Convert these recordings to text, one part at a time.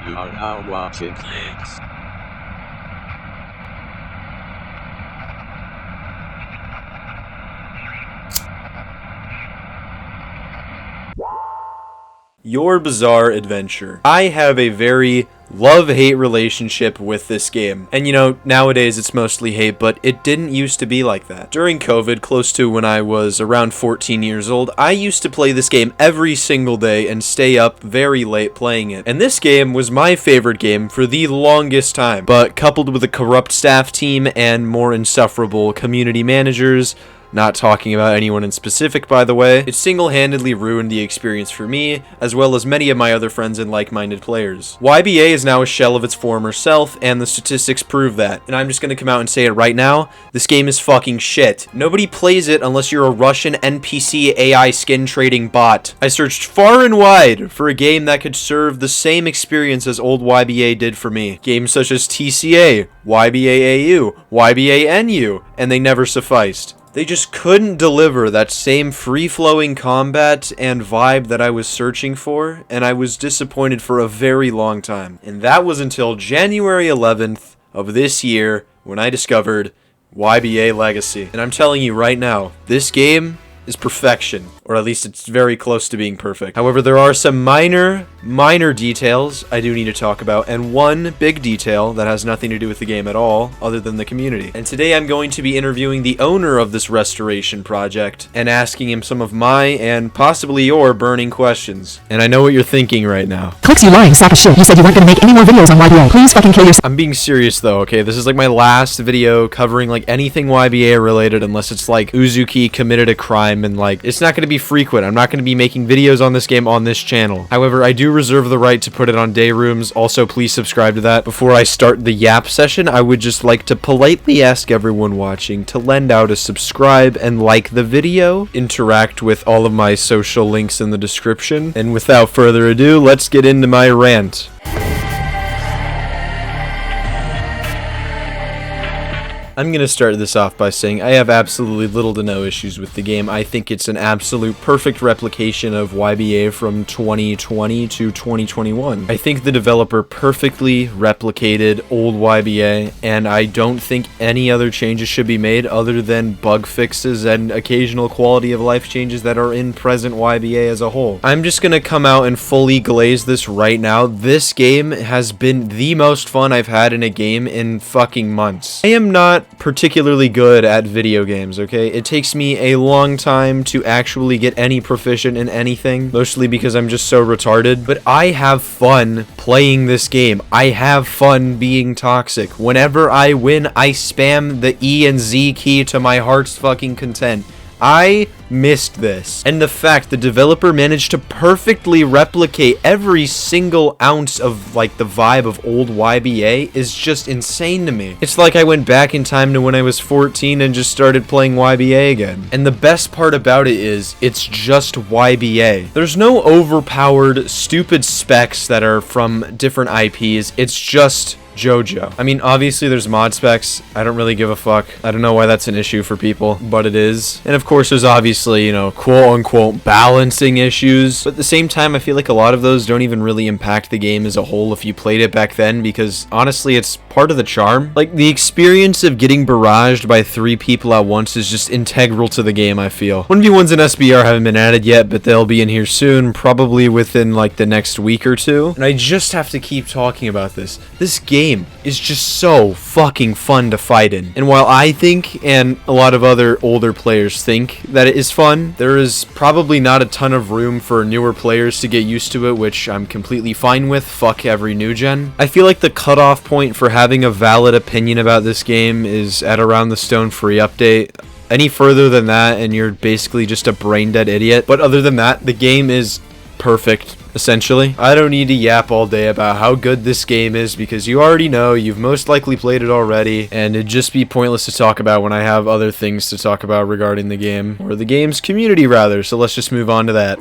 You are now watching things. Your Bizarre Adventure. I have a very love-hate relationship with this game. And you know, nowadays it's mostly hate, but it didn't used to be like that. During COVID, close to when I was around 14 years old, I used to play this game every single day and stay up very late playing it. And this game was my favorite game for the longest time. But coupled with a corrupt staff team and more insufferable community managers, not talking about anyone in specific, by the way, it single-handedly ruined the experience for me, as well as many of my other friends and like-minded players. YBA is now a shell of its former self, and the statistics prove that. And I'm just gonna come out and say it right now, this game is fucking shit. Nobody plays it unless you're a Russian NPC AI skin trading bot. I searched far and wide for a game that could serve the same experience as old YBA did for me. Games such as TCA, YBA-AU, YBA-NU, and they never sufficed. They just couldn't deliver that same free-flowing combat and vibe that I was searching for, and I was disappointed for a very long time. And that was until January 11th of this year when I discovered YBA Legacy. And I'm telling you right now, this game is perfection, or at least it's very close to being perfect. However, there are some minor details I do need to talk about, and one big detail that has nothing to do with the game at all, other than the community. And today I'm going to be interviewing the owner of this restoration project, and asking him some of my, and possibly your, burning questions. And I know what you're thinking right now. Clicks, you lying sack of shit. You said you weren't gonna make any more videos on YBA. Please fucking kill yourself. I'm being serious though, okay? This is like my last video covering like anything YBA related, unless it's like Uzuki committed a crime, and like, it's not gonna be frequent. I'm not gonna be making videos on this game on this channel. However, I do reserve the right to put it on day rooms. Also, please subscribe to that. Before I start the yap session, I would just like to politely ask everyone watching to lend out a subscribe and like the video. Interact with all of my social links in the description. And without further ado, let's get into my rant. I'm going to start this off by saying I have absolutely little to no issues with the game. I think it's an absolute perfect replication of YBA from 2020 to 2021. I think the developer perfectly replicated old YBA, and I don't think any other changes should be made other than bug fixes and occasional quality of life changes that are in present YBA as a whole. I'm just going to come out and fully glaze this right now. This game has been the most fun I've had in a game in fucking months. I am not particularly good at video games, okay? It takes me a long time to actually get any proficient in anything, mostly because I'm just so retarded, but I have fun playing this game. I have fun being toxic. Whenever I win, I spam the E and Z key to my heart's fucking content. I missed this. And the fact the developer managed to perfectly replicate every single ounce of like the vibe of old YBA is just insane to me. It's like I went back in time to when I was 14 and just started playing YBA again. And the best part about it is it's just YBA. There's no overpowered stupid specs that are from different IPs. It's just JoJo. I mean, obviously there's mod specs. I don't really give a fuck. I don't know why that's an issue for people, but it is. And of course there's obviously, you know, quote-unquote balancing issues, but at the same time I feel like a lot of those don't even really impact the game as a whole if you played it back then, because honestly it's part of the charm. Like, the experience of getting barraged by 3 people at once is just integral to the game, I feel. 1v1s and SBR haven't been added yet, but they'll be in here soon, probably within like the next week or two. And I just have to keep talking about this. This game is just so fucking fun to fight in. And while I think, and a lot of other older players think, that it is fun, there is probably not a ton of room for newer players to get used to it, which I'm completely fine with. Fuck every new gen. I feel like the cutoff point for having a valid opinion about this game is at around the Stone Free update. Any further than that and you're basically just a brain dead idiot. But other than that, the game is perfect, essentially. I don't need to yap all day about how good this game is, because you already know, you've most likely played it already, and it'd just be pointless to talk about when I have other things to talk about regarding the game, or the game's community rather, so let's just move on to that.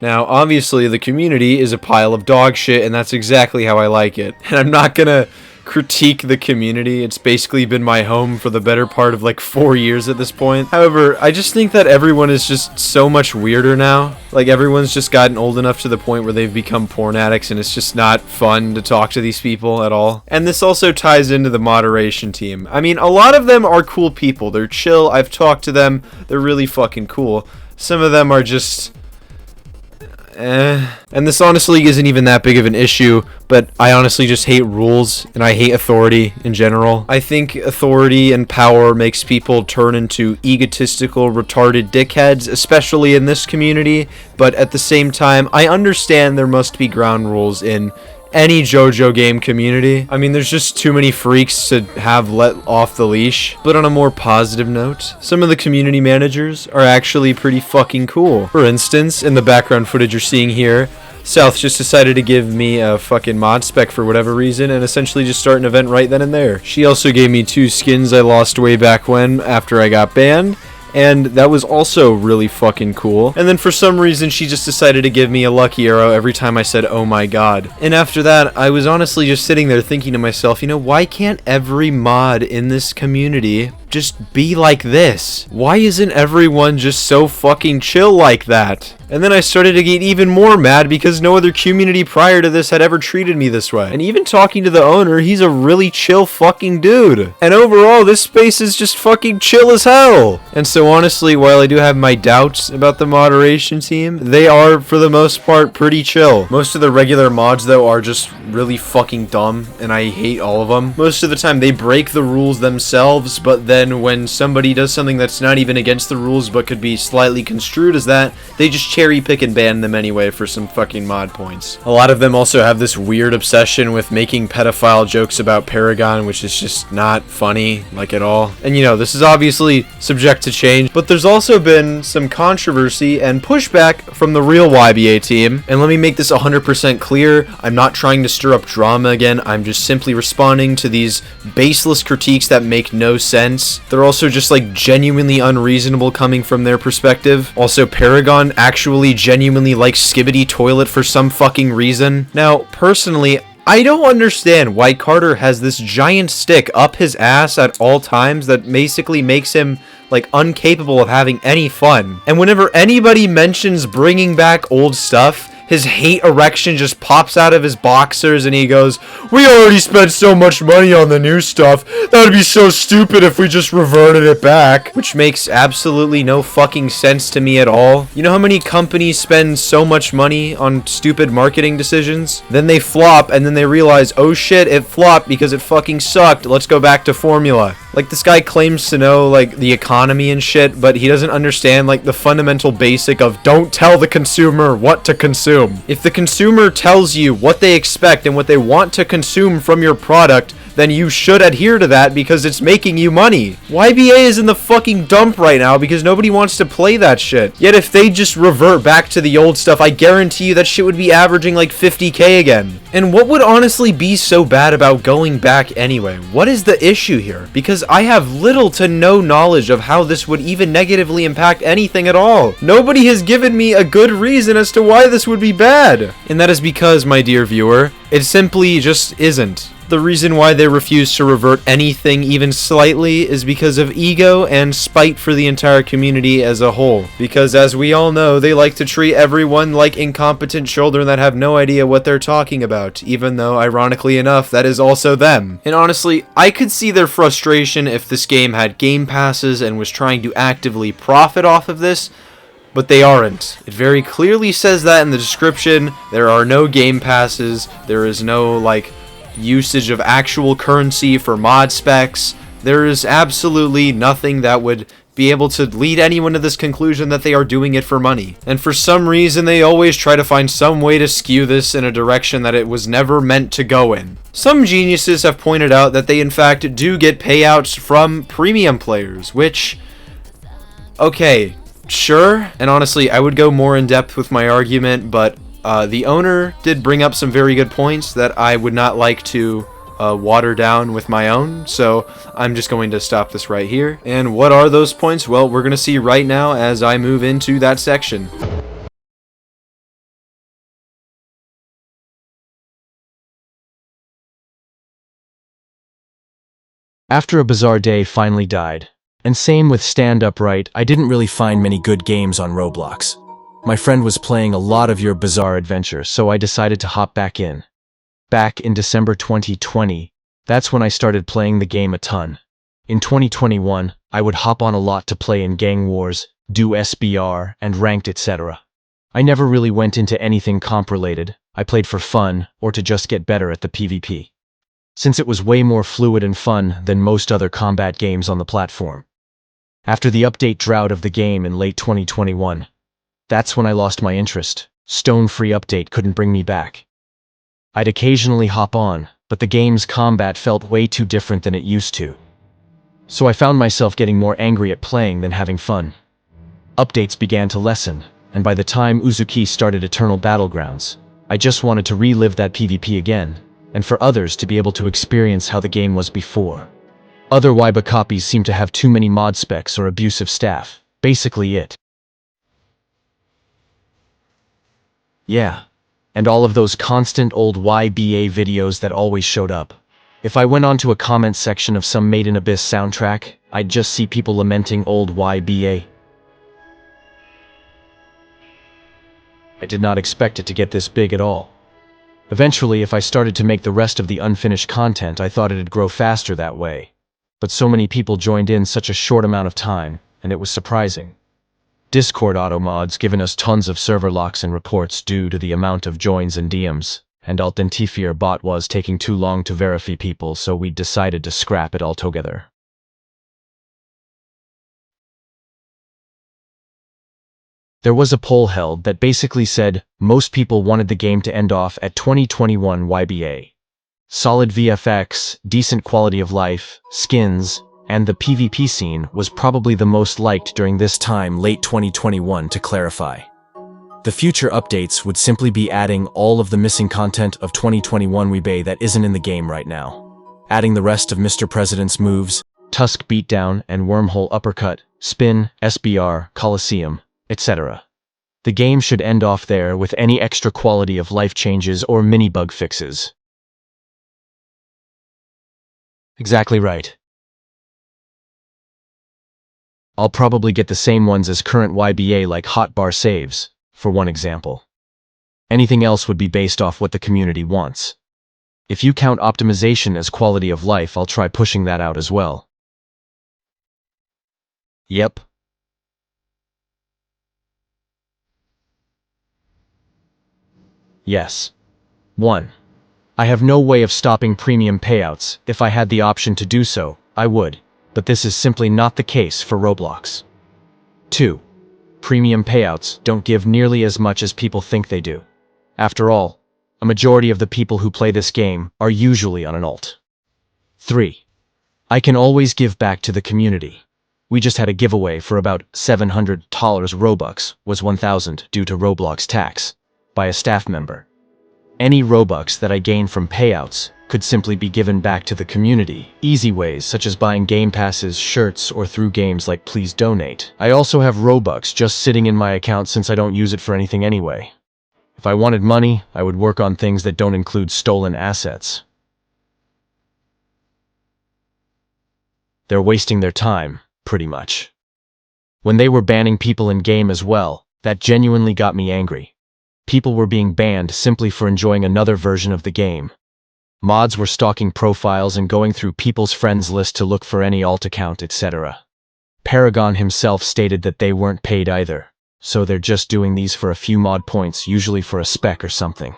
Now, obviously, the community is a pile of dog shit, and that's exactly how I like it. And I'm not gonna critique the community. It's basically been my home for the better part of like 4 years at this point. However, I just think that everyone is just so much weirder now. Like, everyone's just gotten old enough to the point where they've become porn addicts, and it's just not fun to talk to these people at all. And this also ties into the moderation team. I mean, a lot of them are cool people. They're chill. I've talked to them. They're really fucking cool. Some of them are just... And this honestly isn't even that big of an issue, but I honestly just hate rules, and I hate authority in general. I think authority and power makes people turn into egotistical, retarded dickheads, especially in this community, but at the same time, I understand there must be ground rules in any JoJo game community. I mean, there's just too many freaks to have let off the leash. But on a more positive note, some of the community managers are actually pretty fucking cool. For instance, in the background footage you're seeing here, South just decided to give me a fucking mod spec for whatever reason and essentially just start an event right then and there. She also gave me 2 skins I lost way back when after I got banned, and that was also really fucking cool. And then for some reason, she just decided to give me a lucky arrow every time I said, oh my god. And after that, I was honestly just sitting there thinking to myself, you know, why can't every mod in this community just be like this? Why isn't everyone just so fucking chill like that? And then I started to get even more mad because no other community prior to this had ever treated me this way. And even talking to the owner, he's a really chill fucking dude. And overall, this space is just fucking chill as hell. And so honestly, while I do have my doubts about the moderation team, they are, for the most part, pretty chill. Most of the regular mods, though, are just really fucking dumb, and I hate all of them. Most of the time, they break the rules themselves, but then when somebody does something that's not even against the rules but could be slightly construed as that, they just cherry pick and ban them anyway for some fucking mod points. A lot of them also have this weird obsession with making pedophile jokes about Paragon, which is just not funny, like, at all. And you know, this is obviously subject to change, but there's also been some controversy and pushback from the real YBA team. And let me make this 100% clear, I'm not trying to stir up drama again, I'm just simply responding to these baseless critiques that make no sense. They're also just like genuinely unreasonable coming from their perspective. Also, Paragon actually genuinely likes Skibidi Toilet for some fucking reason. Now, personally, I don't understand why Carter has this giant stick up his ass at all times that basically makes him like incapable of having any fun. And whenever anybody mentions bringing back old stuff, his hate erection just pops out of his boxers and he goes, we already spent so much money on the new stuff, that would be so stupid if we just reverted it back. Which makes absolutely no fucking sense to me at all. You know how many companies spend so much money on stupid marketing decisions? Then they flop and then they realize, oh shit, it flopped because it fucking sucked, let's go back to formula. Like, this guy claims to know, like, the economy and shit, but he doesn't understand, like, the fundamental basic of don't tell the consumer what to consume. If the consumer tells you what they expect and what they want to consume from your product, then you should adhere to that because it's making you money. YBA is in the fucking dump right now because nobody wants to play that shit. Yet if they just revert back to the old stuff, I guarantee you that shit would be averaging like 50k again. And what would honestly be so bad about going back anyway? What is the issue here? Because I have little to no knowledge of how this would even negatively impact anything at all. Nobody has given me a good reason as to why this would be bad. And that is because, my dear viewer, it simply just isn't. The reason why they refuse to revert anything even slightly is because of ego and spite for the entire community as a whole. Because as we all know, they like to treat everyone like incompetent children that have no idea what they're talking about, even though, ironically enough, that is also them. And honestly, I could see their frustration if this game had game passes and was trying to actively profit off of this, but they aren't. It very clearly says that in the description. There are no game passes, there is no, like, usage of actual currency for mod specs. There is absolutely nothing that would be able to lead anyone to this conclusion that they are doing it for money. And for some reason, they always try to find some way to skew this in a direction that it was never meant to go in. Some geniuses have pointed out that they in fact do get payouts from premium players, which, okay, sure. And honestly, I would go more in depth with my argument, but the owner did bring up some very good points that I would not like to water down with my own, so I'm just going to stop this right here. And what are those points? Well, we're going to see right now as I move into that section. After a bizarre day finally died. And same with Stand Upright, I didn't really find many good games on Roblox. My friend was playing a lot of your bizarre adventures, so I decided to hop back in. Back in December 2020, that's when I started playing the game a ton. In 2021, I would hop on a lot to play in gang wars, do SBR, and ranked etc. I never really went into anything comp-related. I played for fun, or to just get better at the PvP. Since it was way more fluid and fun than most other combat games on the platform. After the update drought of the game in late 2021, that's when I lost my interest. Stone-free update couldn't bring me back. I'd occasionally hop on, but the game's combat felt way too different than it used to. So I found myself getting more angry at playing than having fun. Updates began to lessen, and by the time Uzuki started Eternal Battlegrounds, I just wanted to relive that PvP again, and for others to be able to experience how the game was before. Other ᴄ:BA copies seem to have too many mod specs or abusive staff. Basically it. Yeah. And all of those constant old ᴄ:BA videos that always showed up. If I went onto a comment section of some Made in Abyss soundtrack, I'd just see people lamenting old ᴄ:BA. I did not expect it to get this big at all. Eventually, if I started to make the rest of the unfinished content, I thought it'd grow faster that way. But so many people joined in such a short amount of time, and it was surprising. Discord auto mods given us tons of server locks and reports due to the amount of joins and DMs, and ᴛⴠ bot was taking too long to verify people, so we decided to scrap it altogether. There was a poll held that basically said most people wanted the game to end off at 2021 ᴄ:BA. Solid VFX, decent quality of life, skins, and the PvP scene was probably the most liked during this time, late 2021, to clarify. The future updates would simply be adding all of the missing content of 2021 ᴄ:BA that isn't in the game right now. Adding the rest of Mr. President's moves, Tusk Beatdown and Wormhole Uppercut, Spin, SBR, Coliseum, etc. The game should end off there with any extra quality of life changes or mini bug fixes. Exactly right. I'll probably get the same ones as current ᴄ:BA, like hotbar saves, for one example. Anything else would be based off what the community wants. If you count optimization as quality of life, I'll try pushing that out as well. Yep. Yes. 1. I have no way of stopping premium payouts. If I had the option to do so, I would, but this is simply not the case for Roblox. 2. Premium payouts don't give nearly as much as people think they do. After all, a majority of the people who play this game are usually on an alt. 3. I can always give back to the community. We just had a giveaway for about $700 Robux, was 1,000 due to Roblox tax, by a staff member. Any Robux that I gain from payouts could simply be given back to the community. Easy ways such as buying game passes, shirts, or through games like Please Donate. I also have Robux just sitting in my account since I don't use it for anything anyway. If I wanted money, I would work on things that don't include stolen assets. They're wasting their time, pretty much. When they were banning people in-game as well, that genuinely got me angry. People were being banned simply for enjoying another version of the game. Mods were stalking profiles and going through people's friends list to look for any alt account, etc. Paragon himself stated that they weren't paid either, so they're just doing these for a few mod points, usually for a spec or something.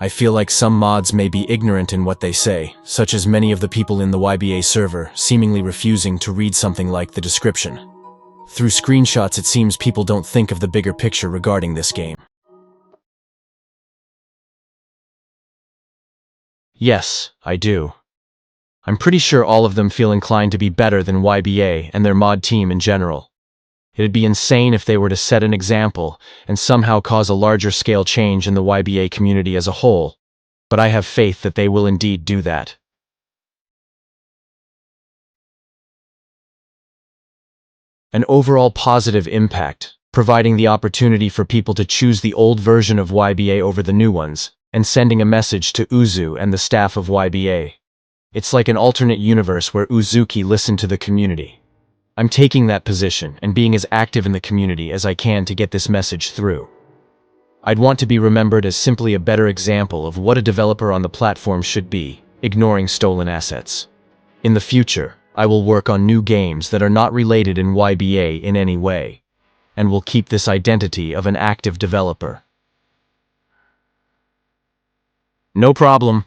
I feel like some mods may be ignorant in what they say, such as many of the people in the ᴄ:BA server seemingly refusing to read something like the description. Through screenshots, it seems people don't think of the bigger picture regarding this game. Yes, I do. I'm pretty sure all of them feel inclined to be better than ᴄ:BA and their mod team in general. It'd be insane if they were to set an example and somehow cause a larger scale change in the ᴄ:BA community as a whole, but I have faith that they will indeed do that. An overall positive impact, providing the opportunity for people to choose the old version of ᴄ:BA over the new ones, and sending a message to Uzu and the staff of ᴄ:BA. It's like an alternate universe where Uzuki listened to the community. I'm taking that position and being as active in the community as I can to get this message through. I'd want to be remembered as simply a better example of what a developer on the platform should be, ignoring stolen assets. In the future, I will work on new games that are not related in YBA in any way, and will keep this identity of an active developer. No problem.